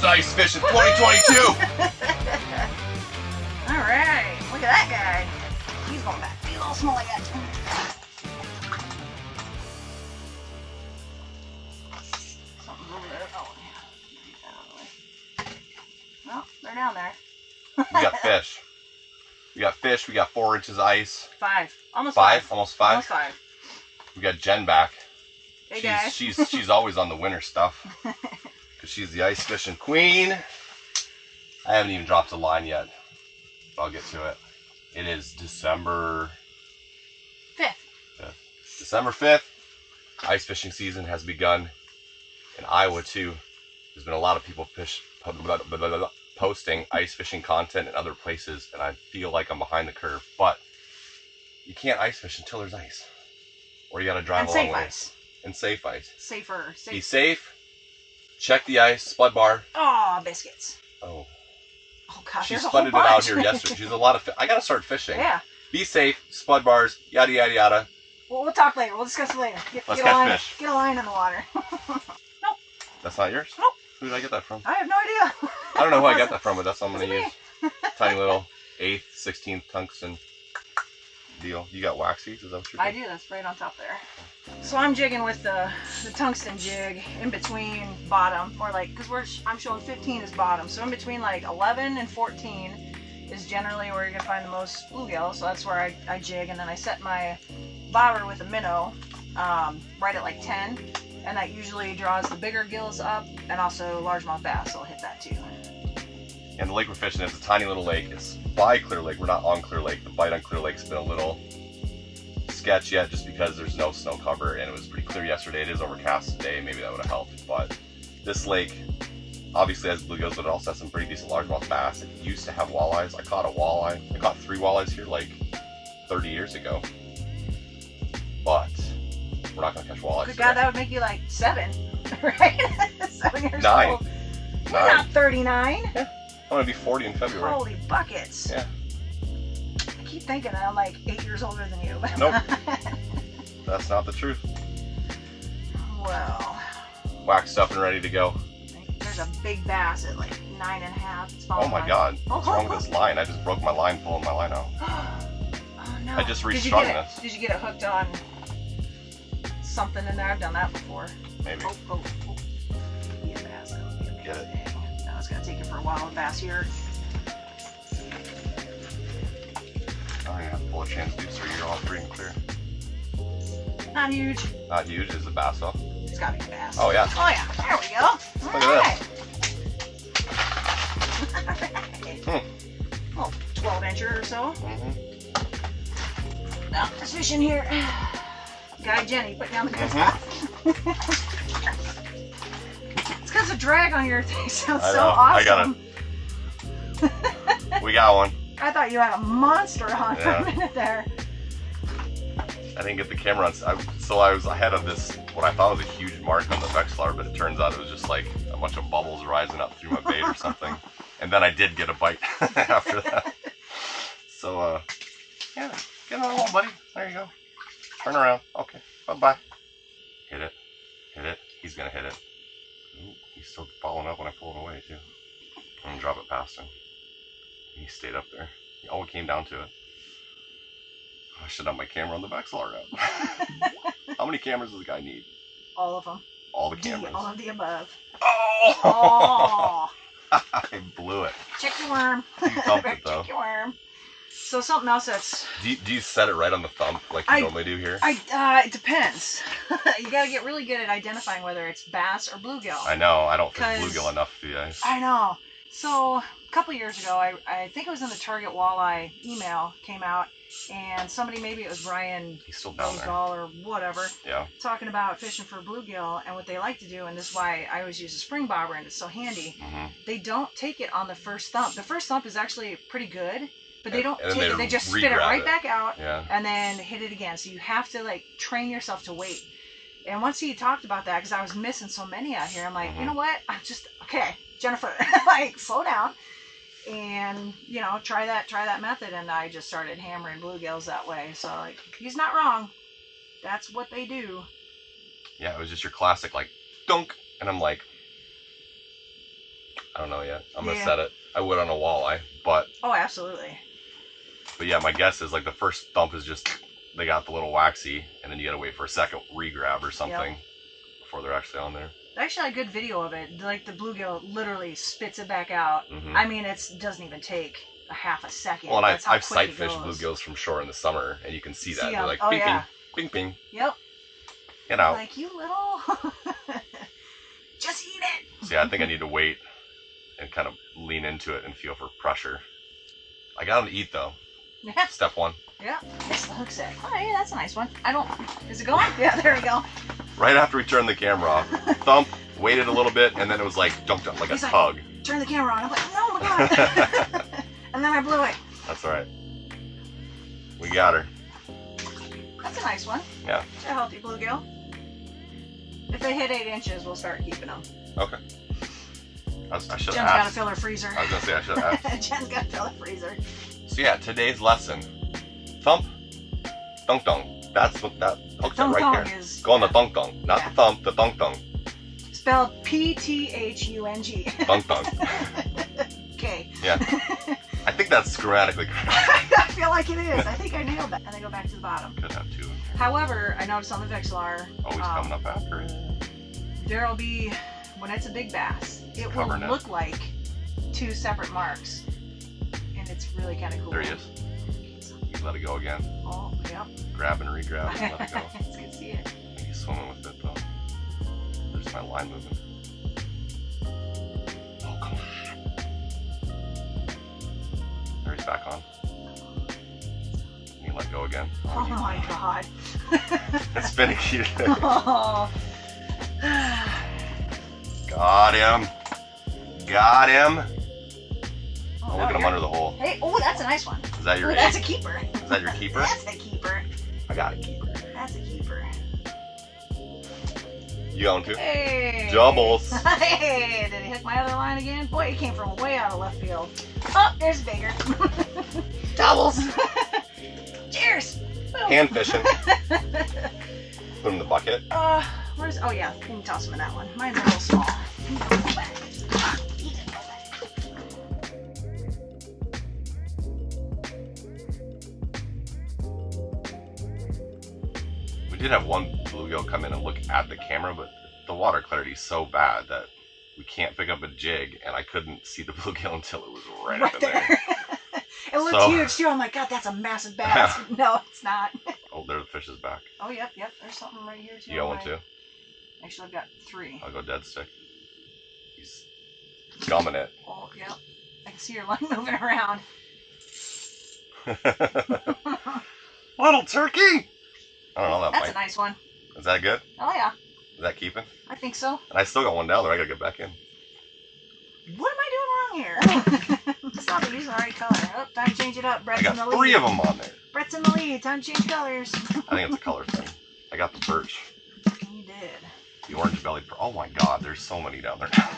first ice fish in 2022. All right, look at that guy. He's going back. He's a little small like that. Something's over there. Oh, yeah. Get that out of the way. Well, they're down there. We got fish. We got fish. We got 4 inches ice. 5. Almost 5. 5. Almost 5. Almost 5. We got Jen back. Hey, guys. She's always on the winter stuff. Because she's the ice fishing queen. I haven't even dropped a line yet. But I'll get to it. It is December 5th. December 5th. Ice fishing season has begun in Iowa too. There's been a lot of people posting ice fishing content in other places, and I feel like I'm behind the curve. But you can't ice fish until there's ice, or you got to drive a long way. Ice. And safe ice. Safer. Be safe. Check the ice. Spud bar. Oh, biscuits. Oh. Oh gosh, She there's a spudded it whole out bunch. here yesterday. She's a lot of. I gotta start fishing. Yeah. Be safe. Spud bars. Yada yada yada. Well, we'll talk later. We'll discuss it later. Let's get catch a line, fish. Get a line in the water. Nope. That's not yours? Nope. Who did I get that from? I have no idea. I don't know who I got that from, but that's what I'm gonna It's use. Tiny little 1/8, 16th tungsten deal. You got waxies? Is that what you're I doing? do. That's right on top there. So I'm jigging with the tungsten jig in between bottom, or like, because I'm showing 15 as bottom, so in between like 11 and 14 is generally where you're gonna find the most bluegill. So that's where I jig, and then I set my bobber with a minnow right at like 10, and that usually draws the bigger gills up, and also largemouth bass. So I'll hit that too. And the lake we're fishing is a tiny little lake. It's by Clear Lake. We're not on Clear Lake. The bite on Clear Lake's been a little sketch yet, just because there's no snow cover, and it was pretty clear yesterday. It is overcast today. Maybe that would have helped. But this lake obviously has bluegills, but it also has some pretty decent largemouth bass. It used to have walleyes. I caught a walleye. I caught 3 walleyes here like 30 years ago. But we're not gonna catch walleyes. Good God, that would make you like 7, right? 7 years 9. old. You're not 39. Yeah. I'm gonna be 40 in February. Holy buckets. Yeah. I keep thinking that I'm like 8 years older than you. Nope. That's not the truth. Well. Waxed up and ready to go. There's a big bass at like 9.5. It's Oh my God. What's wrong with this line? I just broke my line, pulling my line out. Oh no. I just restrung this. Did you get it hooked on something in there? I've done that before. Maybe. Oh. Be a bass. Get it. No, it's gonna take you for a while with bass here. I'm gonna have to pull a chance to do so you're all free and clear. Not huge. Not huge. Is the bass though? It's gotta be a bass. Oh yeah. Oh yeah. There we go. Look at this. Alright. Well, 12-incher or so. Now, there's fish in here. Guy Jenny, put down the good stuff. It's because the drag on your thing sounds so awesome. I got it. We got one. I thought you had a monster on for a minute there. I didn't get the camera on. So I was ahead of this, what I thought was a huge mark on the Vexlar, but it turns out it was just like a bunch of bubbles rising up through my bait or something. And then I did get a bite after that. So, yeah, get on the hole, buddy. There you go. Turn around. Okay, bye-bye. Hit it. Hit it. He's going to hit it. Ooh, he's still following up when I pull it away, too. I'm going to drop it past him. He stayed up there. Oh, it came down to it. I should have my camera on the Vexlar up. How many cameras does the guy need? All of them. All the cameras. All of the above. Oh! I blew it. Check your worm. You thumped it though. Check your worm. So something else that's... Do you set it right on the thump like you normally do here? It depends. You gotta get really good at identifying whether it's bass or bluegill. I know. I don't fish bluegill enough for you guys. I know. So a couple years ago, I think it was in the Target Walleye email came out, and somebody, maybe it was Brian, he's still down there, or whatever, yeah, talking about fishing for bluegill and what they like to do, and this is why I always use a spring bobber and it's so handy. They don't take it on the first thump. The first thump is actually pretty good, but they don't take it. They just spit it right back out, and then hit it again. So you have to like train yourself to wait. And once he talked about that, because I was missing so many out here, I'm like, you know what? I'm just okay, Jennifer, like slow down. And try that method, and I just started hammering bluegills that way. So like, he's not wrong. That's what they do. Yeah, it was just your classic like dunk, and I'm like, I don't know yet. I'm gonna set it. I would on a walleye, but. Oh, absolutely. But yeah, my guess is like the first thump is just they got the little waxy, and then you gotta wait for a second re-grab or something before they're actually on there. I actually had a good video of it. Like the bluegill literally spits it back out. I mean, it doesn't even take a half a second. Well, and I've sight fished bluegills from shore in the summer, and you can see that. They're like ping, ping, ping, ping. Yep. Get out. Like, you little. Just eat it. So yeah, I think I need to wait and kind of lean into it and feel for pressure. I got them to eat though. Yeah. Step one. Yeah. It's the hook set. Oh yeah, that's a nice one. Is it going? Yeah, there we go. Right after we turned the camera off, thump, waited a little bit, and then it was like jumped up like a tug. Turn the camera on. I'm like, oh my god. And then I blew it. That's all right. We got her. That's a nice one. Yeah. It's a healthy bluegill. If they hit 8 inches, we'll start keeping them. Okay. I should have asked. Jen's got to fill her freezer. I was going to say I should have asked. Jen's got to fill her freezer. So yeah, today's lesson. Thump, thunk thunk. That's what that hook set right there. Go on the thunk thunk. Not the thump, the thunk thunk. Spelled P-T-H-U-N-G. Thunk thunk. Okay. Yeah. I think that's grammatically correct. I feel like it is. I think I nailed that. And then go back to the bottom. Could have two. However, I noticed on the Vexlar. Always coming up after it. There'll be, when it's a big bass, it will look like 2 separate marks. And it's really kind of cool. There he is. You let it go again. Oh, yep. Grab and re-grab and let it go. It's good to see it. I think he's swimming with it though. There's my line moving. Oh, come on. There he's back on. And you let go again. Oh my god. It's finicky today. Oh. Got him. Got him. Oh, look at him under the hole. Hey, oh, that's a nice one. Is that your That's a keeper. Is that your keeper? That's a keeper. I got a keeper. That's a keeper. You got one too? Hey. Doubles. Hey, did he hook my other line again? Boy, he came from way out of left field. Oh, there's bigger. Doubles. Cheers. Boom. Hand fishing. Put him in the bucket. Where's? Oh yeah, you can toss him in that one. Mine's a little small. He can go back. He can go back. We did have one bluegill come in and look at the camera, but the water clarity is so bad that we can't pick up a jig, and I couldn't see the bluegill until it was right up in there. It looked huge too. I'm like, God, that's a massive bass. No, it's not. Oh, there the fish is back. Oh, yep. There's something right here too. You got one too? Actually, I've got 3. I'll go dead stick. He's gumming it. Oh, yep. I can see your line moving around. Little turkey! I don't know, That's a nice one. Is that good? Oh, yeah. Is that keeping? I think so. And I still got one down there. I gotta get back in. What am I doing wrong here? It's not the usual right color. Oh, time to change it up. Brett's in the lead. I got 3 of them on there. Brett's in the lead. Time to change colors. I think it's a color thing. I got the birch. You did. The orange bellied perch. Oh my god, there's so many down there now.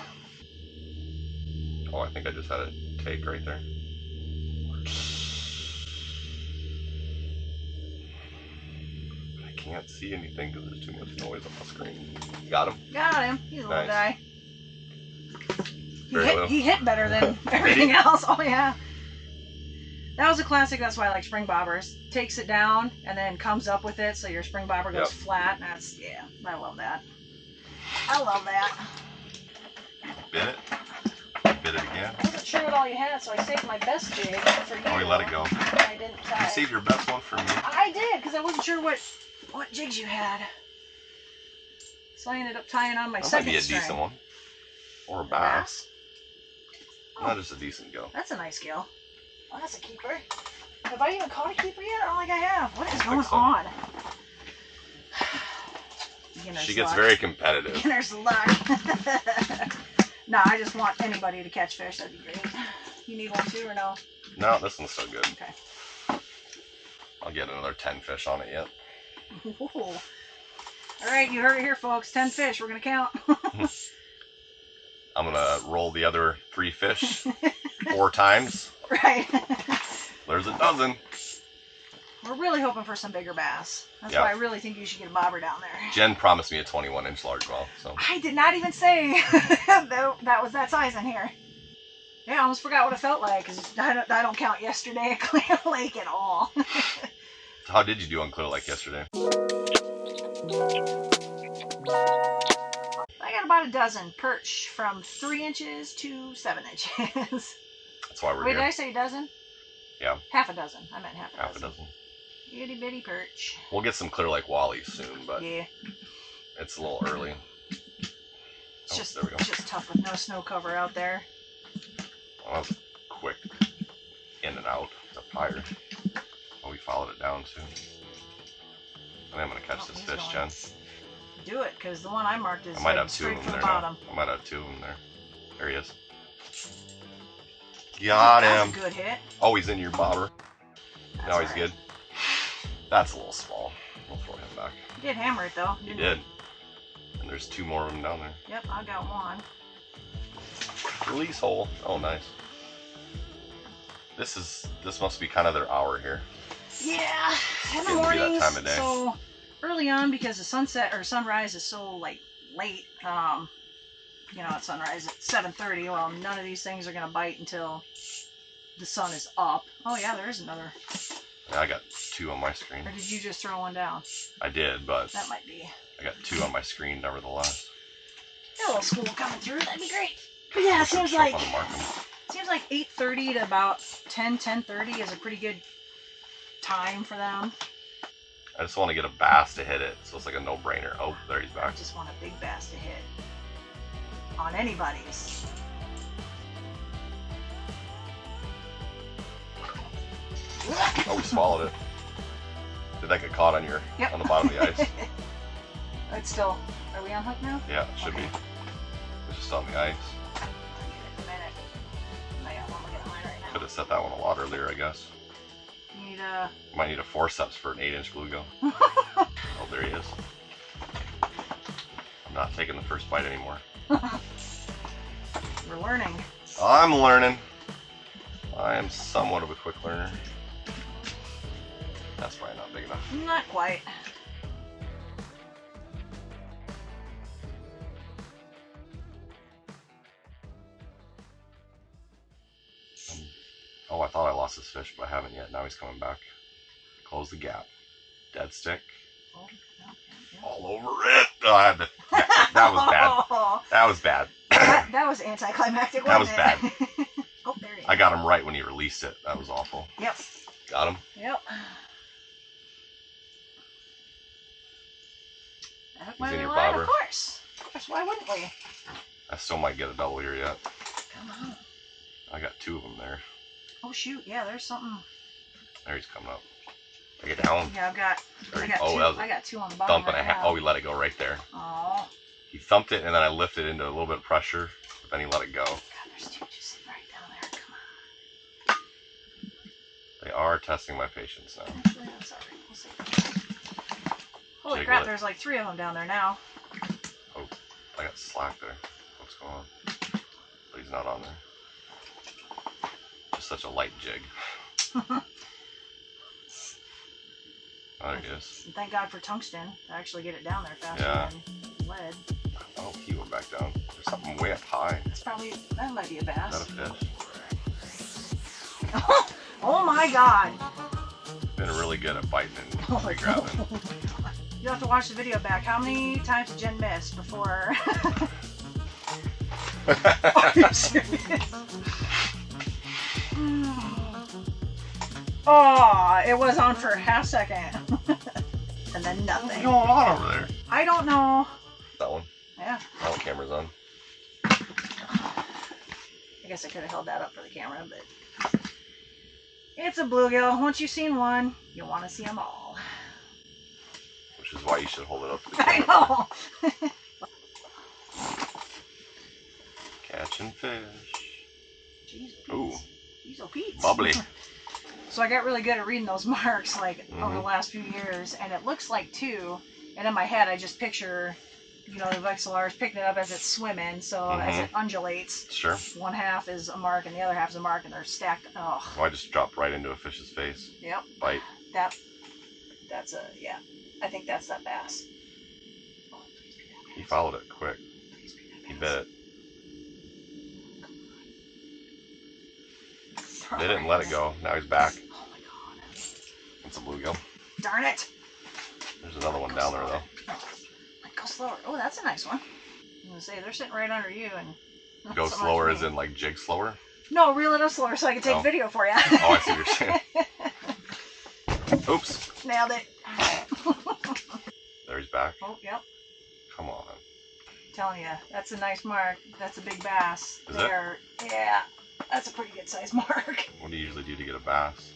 Oh, I think I just had a take right there. I can't see anything because there's too much noise on the screen. Got him? Got him. He's a little guy. He hit better than everything else. Oh, yeah. That was a classic. That's why I like spring bobbers. Takes it down and then comes up with it so your spring bobber goes flat. That's, yeah, I love that. I love that. Bit it? Bit it again? I wasn't sure what all you had, so I saved my best jig for you. Oh, you let it go. I didn't tie. You saved your best one for me. I did, because I wasn't sure what jigs you had. So I ended up tying on my second string. That might be a decent one. Or a bass. Oh. Not just a decent gill. That's a nice gill. Oh, that's a keeper. Have I even caught a keeper yet? I don't think I have. What is going on? She gets very competitive. Beginner's luck. No, I just want anybody to catch fish. That'd be great. You need one too, or no? No, this one's so good. Okay. I'll get another 10 fish on it yet. Ooh. All right, you heard it here, folks. 10 fish. We're going to count. I'm going to roll the other 3 fish 4 times. Right. There's a dozen. We're really hoping for some bigger bass. That's why I really think you should get a bobber down there. Jen promised me a 21-inch largemouth. So I did not even say that was that size in here. Yeah, I almost forgot what it felt like because I don't count yesterday at Clear Lake at all. How did you do on Clear Lake yesterday? I got about a dozen perch from 3 inches to 7 inches. That's why we're Wait, here. did I say dozen? Yeah. Half a dozen. I meant half a dozen. Half a dozen. Itty bitty perch. We'll get some Clear Lake wallies soon, but yeah, it's a little early. It's there we go. just tough with no snow cover out there. Well, that was quick in and out. It's up higher. Oh, we followed it down too. I think I'm gonna catch this fish, Jen. Do it, because the one I marked is I might have 2 of straight them from there the bottom. now. I might have 2 of them there. There he is. Got him. That's a good hit. Oh, he's in your bobber. That's Now he's right. good. That's a little small. We'll throw him back. You did hammer it though. You did. And there's 2 more of them down there. Yep, I got one. Release hole. Oh, nice. This must be kind of their hour here. Yeah, in the Getting to be that mornings. time of day. So early on, because the sunset or sunrise is so like late. You know, at sunrise at 7:30. Well, none of these things are gonna bite until the sun is up. Oh yeah, there is another. Yeah, I got 2 on my screen. Or did you just throw one down? I did, but That might be. I got 2 on my screen nevertheless. A little school coming through. That'd be great. But yeah, it seems like 8:30 to about 10:30 is a pretty good time for them. I just want to get a bass to hit it, so it's like a no-brainer. Oh, there he's I back. just want a big bass to hit on anybody's. Oh, we swallowed it. Did that get caught on your Yep. on the bottom of the ice? It's still. Are we on hook now? Yeah, it should be. It's just on the ice. A minute. I got one looking at mine right now. Could have set that one a lot earlier, I guess. You need a. Might need a forceps for an 8-inch bluegill. Oh, there he is. I'm not taking the first bite anymore. We're learning. I'm learning. I am somewhat of a quick learner. That's probably not big enough. Not quite. Oh, I thought I lost this fish, but I haven't yet. Now he's coming back. Close the gap. Dead stick. Oh, no, yeah. All over it. Oh, I had to, that was bad. That was bad. That was anticlimactic. That was wasn't bad. it? Oh, there he is. I got him right when he released it. That was awful. Yep. Got him. Yep. I hooked my in your line, bobber. of course. Why wouldn't we? I still might get a double here yet. Come on. I got 2 of them there. Oh shoot! Yeah, there's something. There he's coming up. Take it down. Yeah, I got Oh, two. that was I got 2 on the bottom thump and right a half. now. Oh, he let it go right there. Oh. He thumped it and then I lifted into a little bit of pressure, but then he let it go. God, there's 2 just sitting right down there. Come on. They are testing my patience now. Actually, that's all right. We'll see. Holy Jiggle crap! it. There's like 3 of them down there now. Oh, I got slack there. What's going on? But he's not on there. Just such a light jig. Oh, there he is. And thank God for tungsten to actually get it down there faster Yeah. than lead. Oh, he went back down. There's something way up high. That might be a Is bass. that a fish? Oh my God! Been really good at biting and re-grabbing. You have to watch the video back. How many times did Jen miss before? Are you serious? Oh, it was on for a half second. And then nothing. What's going on over there? I don't know. That one. Yeah. That one camera's on. I guess I could have held that up for the camera, but it's a bluegill. Once you've seen one, you want to see them all. Which is why you should hold it up to the I camera. know. Catching fish. Jeez, Ooh. Jeez, oh, Pete. Bubbly. So I got really good at reading those marks like over the Mhm. last few years, and it looks like 2. And in my head, I just picture, you know, the vexillars picking it up as it's swimming. So as it undulates, Sure. one half is a mark and the other half is a mark, and they're stacked. Oh, Oh, I just dropped right into a fish's face. yep. Bite. That's a, yeah. I think that's that bass. Oh, please be that bass. He followed it quick. Please be that He bass. bit it. They didn't let it go. Now he's back. Oh my god. It's a bluegill. Darn it. There's another one down there though. Go slower. Oh, that's a nice one. I'm gonna say they're sitting right under you and. Go slower as in like jig slower? No, reel it up slower so I can take video for you. Oh, I see what you're saying. Oops. Nailed it. There he's back. Oh, yep. Come on. I'm telling you, that's a nice mark. That's a big bass. Is there. It? Yeah, that's a pretty good size mark. What do you usually do to get a bass?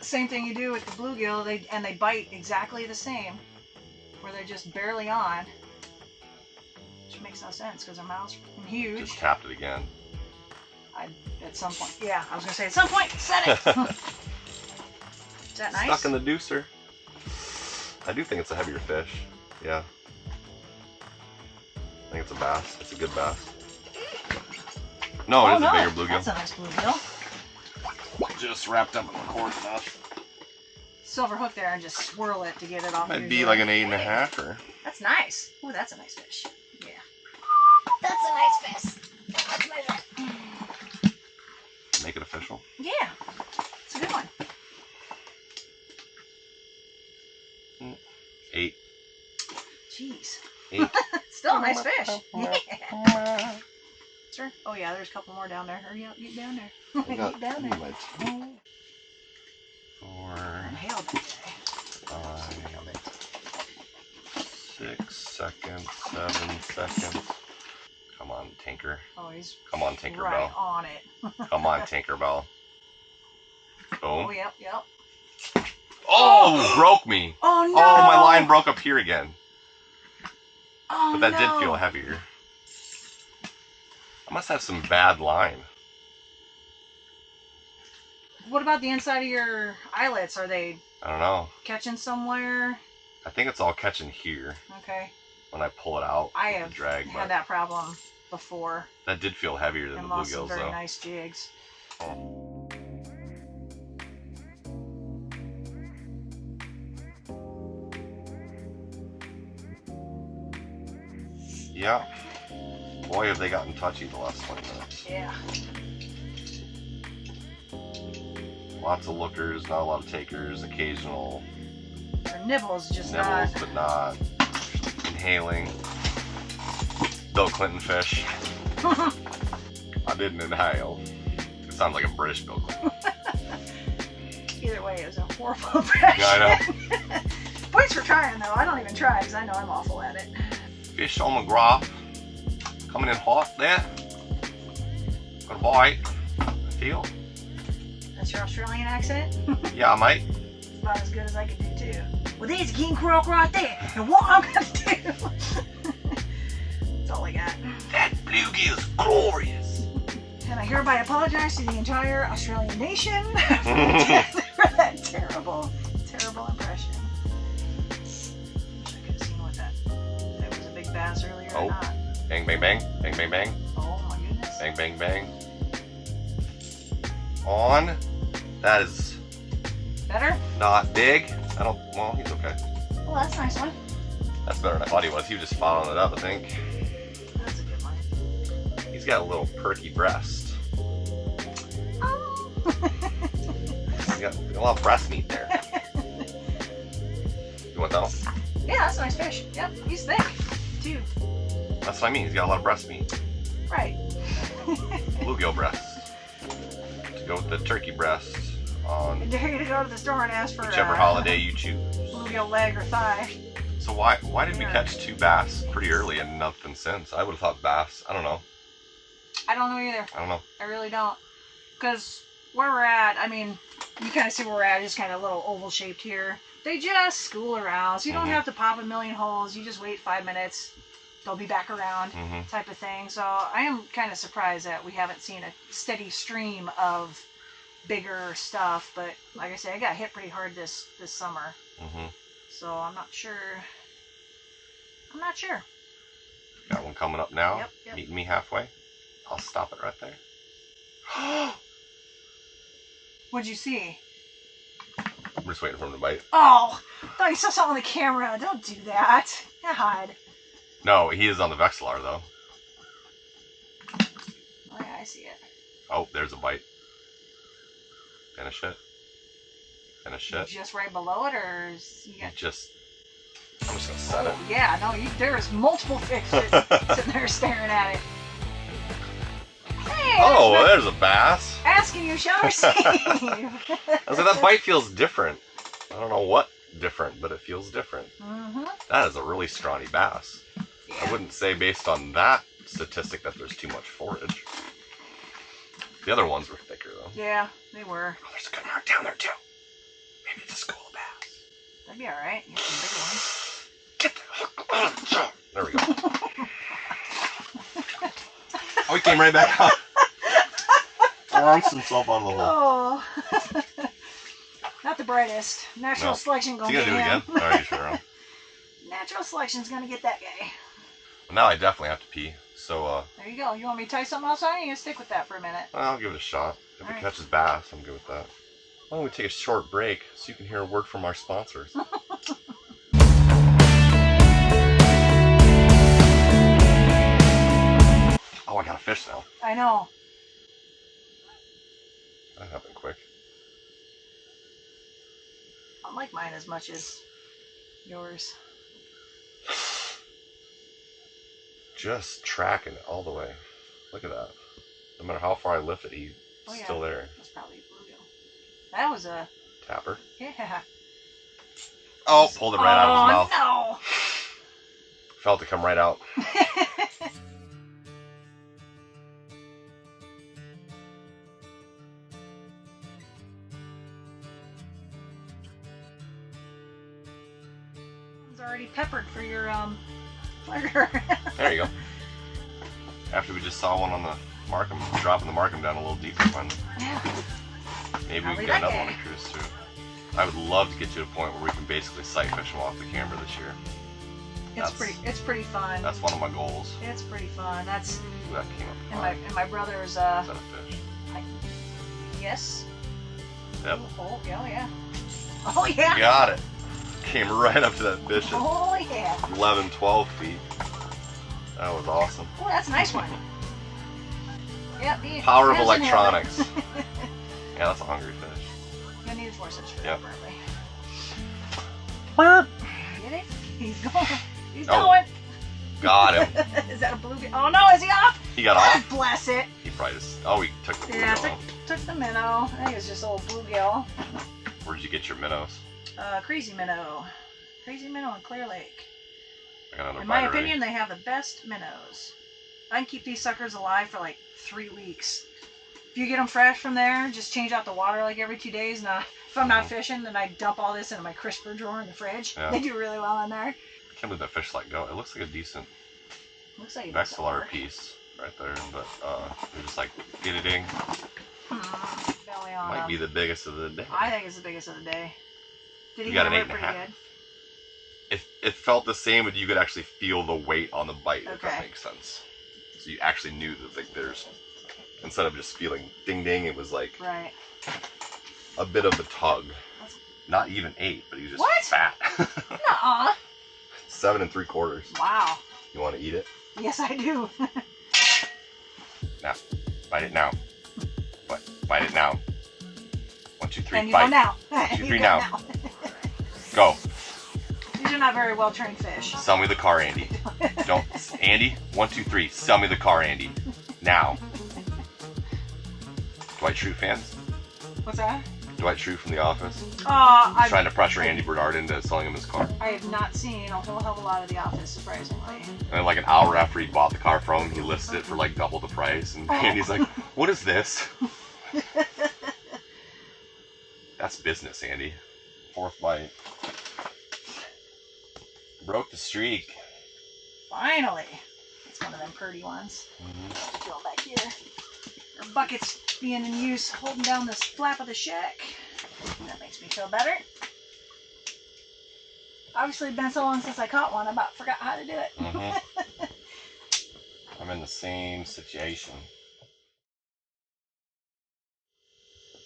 Same thing you do with the bluegill. They bite exactly the same, where they're just barely on. Which makes no sense because their mouth's huge. Just tapped it again. At some point. Yeah, I was going to say at some point, set it. Is that nice? Stuck in the deucer. I do think it's a heavier fish. Yeah. I think it's a bass. It's a good bass. No, it is a bigger bluegill. That's a nice bluegill. Just wrapped up in the cord enough. Silver hook there and just swirl it to get it off. Might be like an 8.5 or. That's nice. Oh, that's a nice fish. Yeah. That's a nice fish. Let's measure it. Make it official. Yeah. It's a good one. 8. Jeez. 8. Still a nice fish. Yeah. Sure. Oh yeah, there's a couple more down there. Hurry up, get down there. Get down there. 4. Inhaled that day. 5. 6 seconds. 7 seconds. Come on, Tinker. Oh, he's Come on, Tinkerbell. right on it. Come on, Tinkerbell. Boom. Oh, yep. Oh, broke me. Oh, no. Oh, my line broke up here again. Oh, but that did feel heavier. I must have some bad line. What about the inside of your eyelets? Are they I don't know. catching somewhere? I think it's all catching here. Okay. When I pull it out. I have drag, had that problem before. That did feel heavier than the bluegills, very though. Nice jigs. Oh. Yeah. Boy, have they gotten touchy the last 20 minutes. Yeah. Lots of lookers, not a lot of takers, occasional Their nibbles, just nibbles, not. but not inhaling. Bill Clinton fish. I didn't inhale. It sounds like a British Bill Clinton. Either way, it was a horrible impression. Yeah, I know. Points for trying, though. I don't even try because I know I'm awful at it. Fish on the graph. Coming in hot there. Got a bite. I feel. That's your Australian accent? Yeah, mate. It's about as good as I can do, too. Well, there's a king croak right there. And what I'm going to do... That's all I got. That bluegill's glorious. And I hereby apologize to the entire Australian nation for that terrible, terrible impression. Wish I could have seen what that was a big bass earlier or not. Bang, bang, bang. Bang, bang, bang. Oh my goodness. Bang, bang, bang. On. That is Better? not big. Well, he's okay. Well, that's a nice one. That's better than I thought he was. He was just following it up, I think. That's a good one. He's got a little perky breast. Oh. He's got a lot of breast meat there. You want that one? Yeah, that's a nice fish. Yep, he's thick, too. That's what I mean. He's got a lot of breast meat. Right. Bluegill breast. To go with the turkey breast on I dare you to go to the store and ask for whichever holiday you choose. bluegill leg or thigh. So why did we catch 2 bass pretty early and nothing since? I would have thought bass. I don't know. I don't know either. I don't know. I really don't. Because where we're at, I mean, you kind of see where we're at, just kind of a little oval shaped here. They just school around. So you don't have to pop a million holes. You just wait 5 minutes. They'll be back around type of thing. So I am kind of surprised that we haven't seen a steady stream of bigger stuff. But like I said, I got hit pretty hard this summer. So I'm not sure. Got one coming up now. Yep. Meeting me halfway. I'll stop it right there. What'd you see? I'm just waiting for him to bite. Oh, I thought you saw something on the camera. Don't do that. God. No, he is on the Vexillar though. Oh yeah, I see it. Oh, there's a bite. Finish it. Finish it. Just right below it, or you got... I'm just gonna set it. Yeah, no, there's multiple fish sitting there staring at it. Hey, oh, there's a bass. Asking you, shall receive. I was like, that bite feels different. I don't know what different, but it feels different. That is a really scrawny bass. Yeah. I wouldn't say based on that statistic that there's too much forage. The other ones were thicker though. Yeah, they were. Oh, there's a good mark down there too. Maybe it's a school bass. That'd be alright. Here's some bigger ones. Get the hook on. There we go. Oh, he came right back up. Launched himself on the hole. Oh. Not the brightest. Natural selection gonna get him. You gonna do it again? Alright, sure. Natural selection's gonna get that guy. Well, now I definitely have to pee. So, there you go. You want me to tie something else on? You can stick with that for a minute. I'll give it a shot. If it catches bass, I'm good with that. Why don't we take a short break so you can hear a word from our sponsors? Oh, I got a fish now. I know. That happened quick. I don't like mine as much as yours. Just tracking it all the way. Look at that. No matter how far I lift it, he's still there. That's probably a bluegill. That was a... Tapper? Yeah. Oh, pulled it right out of his mouth. Oh, no. Felt it come right out. It's already peppered for your flavor. There you go. After we just saw one on the Markham, dropping the Markham down a little deeper one. Yeah. Maybe we can get another one to cruise through. I would love to get to a point where we can basically sight fish them off the camera this year. It's pretty fun. That's one of my goals. It's pretty fun. That's... Ooh, that came up. And my brother's Is that a fish? Yes. Yep. Oh yeah. Oh yeah. Got it. Came right up to that fish at oh yeah. 11, 12 feet. That was awesome. Oh, that's a nice one. Yep. Power of electronics. Yeah, that's a hungry fish. I need a forceps for yep. that, probably. Get it? He's going. He's going. Got him. Is that a bluegill? Oh no, is he off? He got off? Bless it. He probably just... Oh, he took the bluegill. Yeah, took the minnow. I think it's just a little bluegill. Where did you get your minnows? Crazy minnow. Crazy minnow in Clear Lake. I got another in my opinion, they have the best minnows. I can keep these suckers alive for like 3 weeks. If you get them fresh from there, just change out the water like every 2 days. Now, if I'm not fishing, then I dump all this into my crisper drawer in the fridge. Yeah. They do really well in there. I can't believe that fish let go. It looks like a decent Vexillar piece right there, but we're just like, get it in. Belly on Might be the biggest of the day. I think it's the biggest of the day. Did he got an hammer 8.5? pretty good? It felt the same, but you could actually feel the weight on the bite, if that makes sense. So you actually knew that like there's, instead of just feeling ding ding, it was like a bit of a tug. Not even 8, but he was just fat. Nuh-uh. 7 3/4. Wow. You want to eat it? Yes, I do. Now, bite it now. Bite it now. 1, 2, 3, and you bite. go now. 1, 2, 3 now. Go. These are not very well trained fish. Sell me the car, Andy. Don't, Andy. 1, 2, 3. Sell me the car, Andy. Now. Dwight Schrute fans? What's that? Dwight Schrute from The Office. I'm trying to pressure Andy Bernard into selling him his car. I have not seen a whole hell of a lot of The Office, surprisingly. And then like an hour after he bought the car from him, he listed it for like double the price, and Andy's like, "What is this?" That's business, Andy. 4th bite. Broke the streak. Finally. It's one of them purdy ones. Going back here. Our bucket's being in use, holding down this flap of the shack. That makes me feel better. Obviously, it's been so long since I caught one, I about forgot how to do it. I'm in the same situation.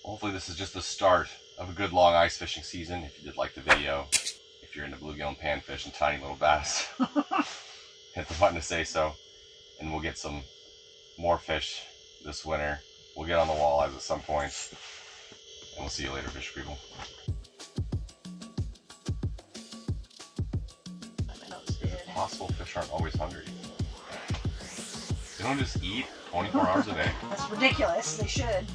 Hopefully this is just the start of a good long ice fishing season. If you did like the video, if you're into bluegill and panfish and tiny little bass, hit the button to say so, and we'll get some more fish this winter. We'll get on the walleyes at some point, And we'll see you later, fish people. It's possible fish aren't always hungry. They don't just eat 24 hours a day. That's ridiculous. They should.